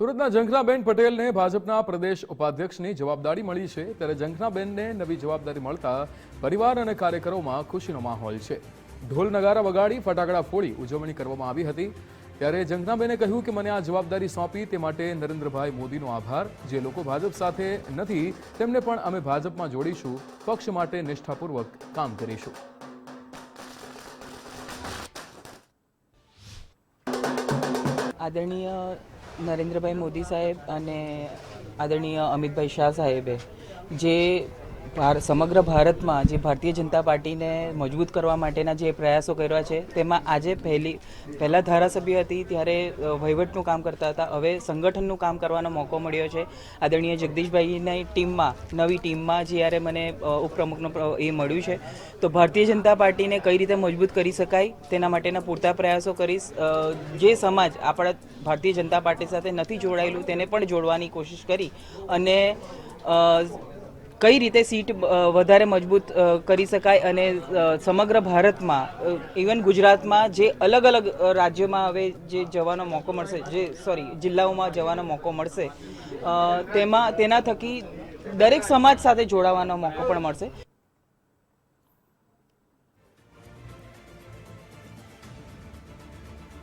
સુરતના ઝંખનાબેન પટેલને ભાજપના પ્રદેશ ઉપાધ્યક્ષની જવાબદારી મળી છે, ત્યારે ઝંખનાબેનને નવી જવાબદારી મળતા પરિવાર અને કાર્યકરોમાં ખુશીનો માહોલ છે। ઢોલ નગારા વગાડી ફટાકડા ફોડી ઉજવણી કરવામાં આવી હતી। ત્યારે ઝંખનાબેને કહ્યું કે મને આ જવાબદારી સોંપી તે માટે નરેન્દ્રભાઈ મોદીનો આભાર। જે લોકો ભાજપ સાથે નથી તેમને પણ અમે ભાજપમાં જોડીશું, પક્ષ માટે નિષ્ઠાપૂર્વક કામ કરીશું। आदरणीय नरेंद्रभाई मोदी साहेब અને આદરણીય અમિતભાઈ શાહ સાહેબે જે સમગ્ર ભારતમાં જે ભારતીય જનતા પાર્ટીને મજબૂત કરવા માટેના જે પ્રયાસો કર્યા છે તેમાં આજે પહેલા ધારાસભ્ય હતી ત્યારે વહીવટનું કામ કરતા હતા, હવે સંગઠનનું કામ કરવાનો મોકો મળ્યો છે। આદરણીય જગદીશભાઈની ટીમમાં નવી ટીમમાં જ્યારે મને ઉપપ્રમુખનો એ મળ્યું છે તો ભારતીય જનતા પાર્ટીને કઈ રીતે મજબૂત કરી શકાય તેના માટેના પૂરતા પ્રયાસો કરીશ। જે સમાજ આપણા ભારતીય જનતા પાર્ટી સાથે નથી જોડાયેલું તેને પણ જોડવાની કોશિશ કરી અને કઈ રીતે સીટ વધારે મજબૂત કરી શકાય અને સમગ્ર ભારતમાં ઇવન ગુજરાતમાં જે અલગ અલગ રાજ્યોમાં હવે જે જવાનો મોકો મળશે, જે જિલ્લાઓમાં જવાનો મોકો મળશે તેના થકી દરેક સમાજ સાથે જોડાવાનો મોકો પણ મળશે।